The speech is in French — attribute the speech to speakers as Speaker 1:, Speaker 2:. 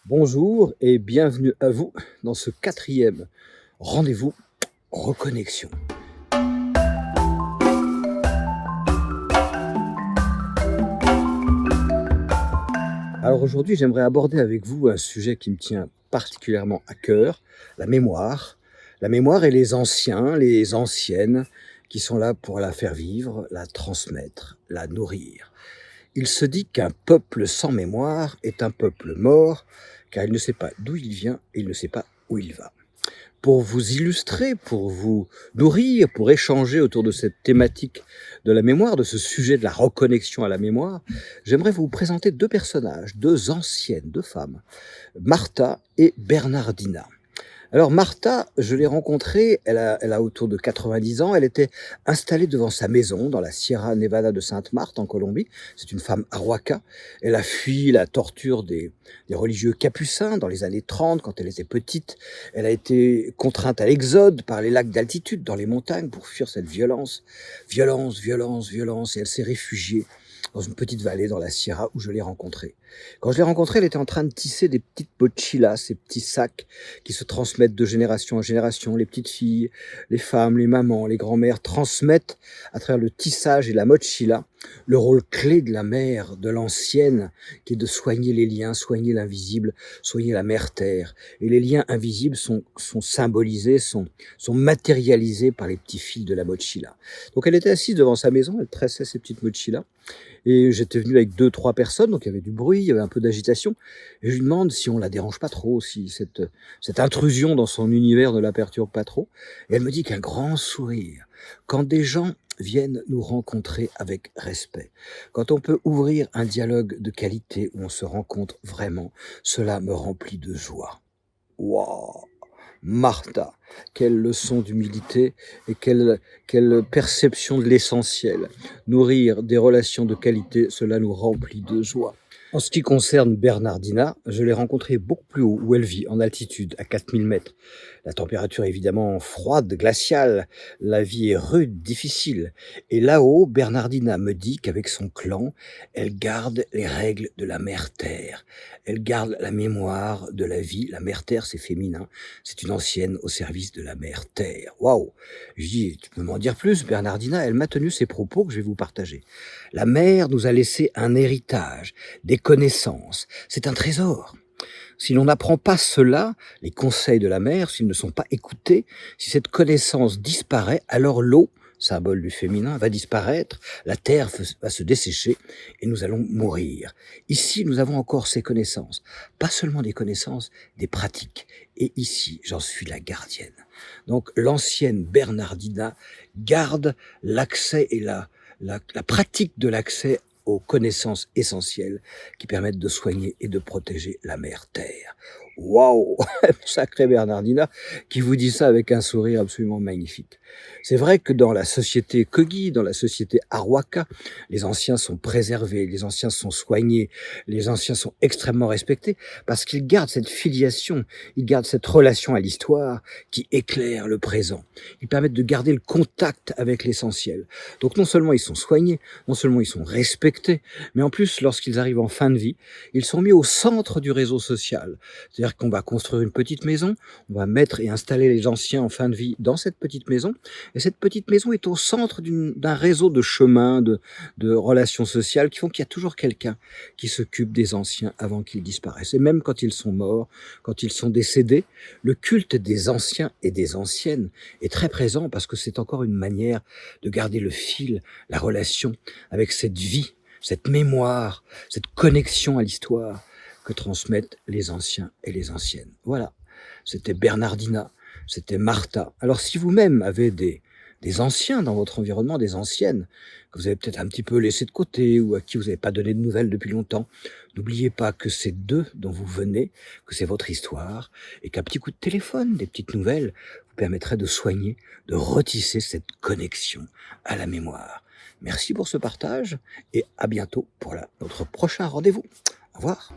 Speaker 1: Bonjour et bienvenue à vous dans ce quatrième rendez-vous reconnexion. Alors aujourd'hui, j'aimerais aborder avec vous un sujet qui me tient particulièrement à cœur, la mémoire. La mémoire et les anciens, les anciennes qui sont là pour la faire vivre, la transmettre, la nourrir. Il se dit qu'un peuple sans mémoire est un peuple mort, car il ne sait pas d'où il vient et il ne sait pas où il va. Pour vous illustrer, pour vous nourrir, pour échanger autour de cette thématique de la mémoire, de ce sujet de la reconnexion à la mémoire, j'aimerais vous présenter deux personnages, deux anciennes, deux femmes, Martha et Bernardina. Alors Martha, je l'ai rencontrée, elle a autour de 90 ans, elle était installée devant sa maison dans la Sierra Nevada de Sainte-Marthe en Colombie. C'est une femme arhuaca. Elle a fui la torture des religieux capucins dans les années 30 quand elle était petite. Elle a été contrainte à l'exode par les lacs d'altitude dans les montagnes pour fuir cette violence. Violence, violence, violence. Et elle s'est réfugiée dans une petite vallée dans la Sierra où je l'ai rencontrée. Quand je l'ai rencontrée, elle était en train de tisser des petites mochilas, ces petits sacs qui se transmettent de génération en génération. Les petites filles, les femmes, les mamans, les grands-mères transmettent à travers le tissage et la mochila le rôle clé de la mère, de l'ancienne, qui est de soigner les liens, soigner l'invisible, soigner la mère terre. Et les liens invisibles sont symbolisés, sont matérialisés par les petits fils de la mochila. Donc elle était assise devant sa maison, elle tressait ses petites mochilas. Et j'étais venu avec 2, 3 personnes, donc il y avait du bruit, il y avait un peu d'agitation. Et je lui demande si on la dérange pas trop, si cette intrusion dans son univers ne la perturbe pas trop. Et elle me dit qu'un grand sourire, quand des gens viennent nous rencontrer avec respect, quand on peut ouvrir un dialogue de qualité où on se rencontre vraiment, cela me remplit de joie. Waouh! Martha, quelle leçon d'humilité et quelle perception de l'essentiel. Nourrir des relations de qualité, cela nous remplit de joie. En ce qui concerne Bernardina, je l'ai rencontrée beaucoup plus haut, où elle vit, en altitude, à 4000 mètres. La température est évidemment froide, glaciale, la vie est rude, difficile. Et là-haut, Bernardina me dit qu'avec son clan, elle garde les règles de la mère Terre. Elle garde la mémoire de la vie. La mère Terre, c'est féminin. C'est une ancienne au service de la mère Terre. Waouh! Je dis, tu peux m'en dire plus, Bernardina? Elle m'a tenu ces propos que je vais vous partager. La mère nous a laissé un héritage, des connaissances. C'est un trésor. Si l'on n'apprend pas cela, les conseils de la mère, s'ils ne sont pas écoutés, si cette connaissance disparaît, alors l'eau, symbole du féminin, va disparaître, la terre va se dessécher et nous allons mourir. Ici, nous avons encore ces connaissances. Pas seulement des connaissances, des pratiques. Et ici, j'en suis la gardienne. Donc, l'ancienne Bernardina garde l'accès et la pratique de l'accès aux connaissances essentielles qui permettent de soigner et de protéger la mère Terre. Waouh! Sacré Bernardina, qui vous dit ça avec un sourire absolument magnifique. C'est vrai que dans la société Kogi, dans la société Arhuaca, les anciens sont préservés, les anciens sont soignés, les anciens sont extrêmement respectés parce qu'ils gardent cette filiation, ils gardent cette relation à l'histoire qui éclaire le présent. Ils permettent de garder le contact avec l'essentiel. Donc non seulement ils sont soignés, non seulement ils sont respectés, mais en plus, lorsqu'ils arrivent en fin de vie, ils sont mis au centre du réseau social. C'est-à-dire qu'on va construire une petite maison, on va mettre et installer les anciens en fin de vie dans cette petite maison, et cette petite maison est au centre d'un réseau de chemins, de relations sociales qui font qu'il y a toujours quelqu'un qui s'occupe des anciens avant qu'ils disparaissent. Et même quand ils sont morts, quand ils sont décédés, le culte des anciens et des anciennes est très présent parce que c'est encore une manière de garder le fil, la relation avec cette vie, cette mémoire, cette connexion à l'histoire que transmettent les anciens et les anciennes. Voilà, c'était Bernardina, c'était Martha. Alors si vous-même avez des anciens dans votre environnement, des anciennes, que vous avez peut-être un petit peu laissé de côté ou à qui vous n'avez pas donné de nouvelles depuis longtemps, n'oubliez pas que c'est d'eux dont vous venez, que c'est votre histoire, et qu'un petit coup de téléphone, des petites nouvelles, vous permettrait de soigner, de retisser cette connexion à la mémoire. Merci pour ce partage et à bientôt pour notre prochain rendez-vous. Au revoir.